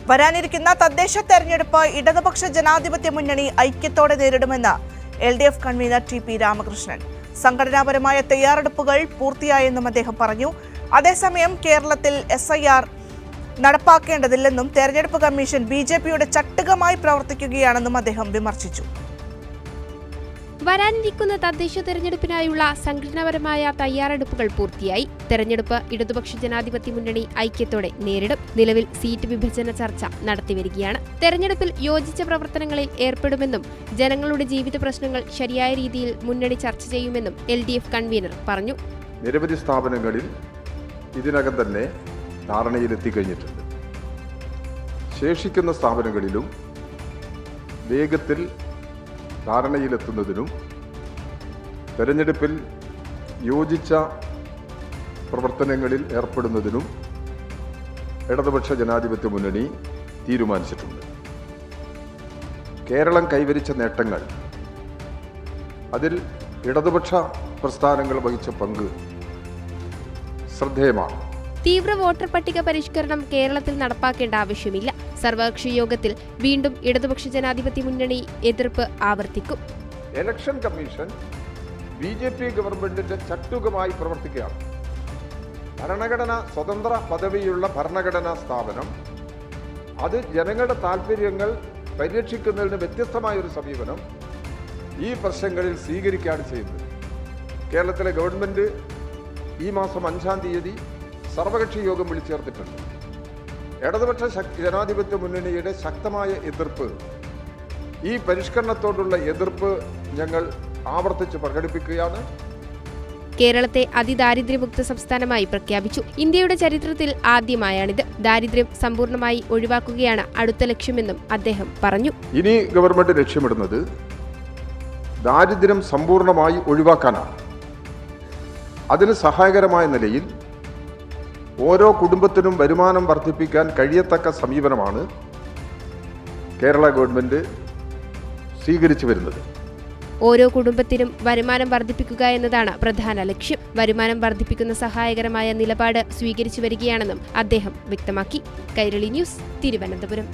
വരാനിരിക്കുന്ന തദ്ദേശ തെരഞ്ഞെടുപ്പ് ഇടതുപക്ഷ ജനാധിപത്യ മുന്നണി ഐക്യത്തോടെ നേരിടുമെന്ന് LDF കൺവീനർ TP രാമകൃഷ്ണൻ. സംഘടനാപരമായ തയ്യാറെടുപ്പുകൾ പൂർത്തിയായെന്നും അദ്ദേഹം പറഞ്ഞു. അതേസമയം കേരളത്തിൽ SIR നടപ്പാക്കേണ്ടതില്ലെന്നും തെരഞ്ഞെടുപ്പ് കമ്മീഷൻ BJPയുടെ ചട്ടുകമായി പ്രവർത്തിക്കുകയാണെന്നും അദ്ദേഹം വിമർശിച്ചു. വരാനിരിക്കുന്ന തദ്ദേശ തെരഞ്ഞെടുപ്പിനായുള്ള സംഘടനാപരമായ തയ്യാറെടുപ്പുകൾ പൂർത്തിയായി. തെരഞ്ഞെടുപ്പ് ഇടതുപക്ഷ ജനാധിപത്യ മുന്നണി ഐക്യത്തോടെ നേരിടും. നിലവിൽ സീറ്റ് വിഭജന ചർച്ച നടത്തിവരികയാണ്. തെരഞ്ഞെടുപ്പിൽ യോജിച്ച പ്രവർത്തനങ്ങളിൽ ഏർപ്പെടുമെന്നും ജനങ്ങളുടെ ജീവിത പ്രശ്നങ്ങൾ ശരിയായ രീതിയിൽ മുന്നണി ചർച്ച ചെയ്യുമെന്നും LDF കൺവീനർ പറഞ്ഞു. നിരവധി സ്ഥാപനങ്ങളിൽ ഇതിനകം തന്നെ ധാരണയിലെത്തിക്കഴിഞ്ഞിട്ടുണ്ട്. ശേഷിക്കുന്ന സ്ഥാപനങ്ങളിലും വേഗത്തിൽ ധാരണയിലെത്തുന്നതിനും തെരഞ്ഞെടുപ്പിൽ യോജിച്ച പ്രവർത്തനങ്ങളിൽ ഏർപ്പെടുന്നതിനും ഇടതുപക്ഷ ജനാധിപത്യ മുന്നണി തീരുമാനിച്ചിട്ടുണ്ട്. കേരളം കൈവരിച്ച നേട്ടങ്ങൾ, അതിൽ ഇടതുപക്ഷ പ്രസ്ഥാനങ്ങൾ വഹിച്ച പങ്ക് ശ്രദ്ധേയമാണ്. തീവ്ര വോട്ടർ പട്ടിക പരിഷ്കരണം കേരളത്തിൽ നടപ്പാക്കേണ്ട ആവശ്യമില്ല. സർവകക്ഷി യോഗത്തിൽ വീണ്ടും ഇടതുപക്ഷ ജനാധിപത്യ മുന്നണി എതിർപ്പ് ആവർത്തിക്കും. ഇലക്ഷൻ കമ്മീഷൻ BJP ഗവൺമെന്റിന്റെ ചട്ടുകമായി പ്രവർത്തിക്കുകയാണ്. ഭരണഘടന സ്വതന്ത്ര പദവിയുള്ള ഭരണഘടനാ സ്ഥാപനം അത് ജനങ്ങളുടെ താല്പര്യങ്ങൾ പരിരക്ഷിക്കുന്നതിന് വ്യത്യസ്തമായ ഒരു സമീപനം ഈ പ്രശ്നങ്ങളിൽ സ്വീകരിക്കുകയാണ് ചെയ്യുന്നത്. കേരളത്തിലെ ഗവൺമെന്റ് ഈ മാസം 5-ാം തീയതി സർവകക്ഷി യോഗം വിളിച്ചു ചേർത്തിട്ടുണ്ട്. ഇടതുപക്ഷ ജനാധിപത്യ മുന്നണിയുടെ ശക്തമായ എതിർപ്പ്, ഈ പരിഷ്കരണത്തോടുള്ള എതിർപ്പ് ഞങ്ങൾ ആവർത്തിച്ച് പ്രകടിപ്പിക്കുകയാണ്. കേരളത്തെ അതിദാരിദ്ര്യമുക്ത സംസ്ഥാനമായി പ്രഖ്യാപിച്ചു. ഇന്ത്യയുടെ ചരിത്രത്തിൽ ആദ്യമായാണിത്. ദാരിദ്ര്യം സമ്പൂർണ്ണമായി ഒഴിവാക്കുകയാണ് അടുത്ത ലക്ഷ്യമെന്നും അദ്ദേഹം പറഞ്ഞു. ഇനി ഗവൺമെന്റ് ലക്ഷ്യമിടുന്നത് ദാരിദ്ര്യം സമ്പൂർണ്ണമായി ഒഴിവാക്കാനാണ്. അതിന് സഹായകരമായ നിലയിൽ ഓരോ കുടുംബത്തിനും വരുമാനം വർദ്ധിപ്പിക്കാൻ കഴിയത്തക്ക സമീപനമാണ് കേരള ഗവൺമെന്റ് സ്വീകരിച്ചു വരുന്നത്. ഓരോ കുടുംബത്തിനും വരുമാനം വർദ്ധിപ്പിക്കുക എന്നതാണ് പ്രധാന ലക്ഷ്യം. വരുമാനം വർദ്ധിപ്പിക്കുന്ന സഹായകരമായ നിലപാട് സ്വീകരിച്ചു വരികയാണെന്നും അദ്ദേഹം വ്യക്തമാക്കി. കൈരളി ന്യൂസ്, തിരുവനന്തപുരം.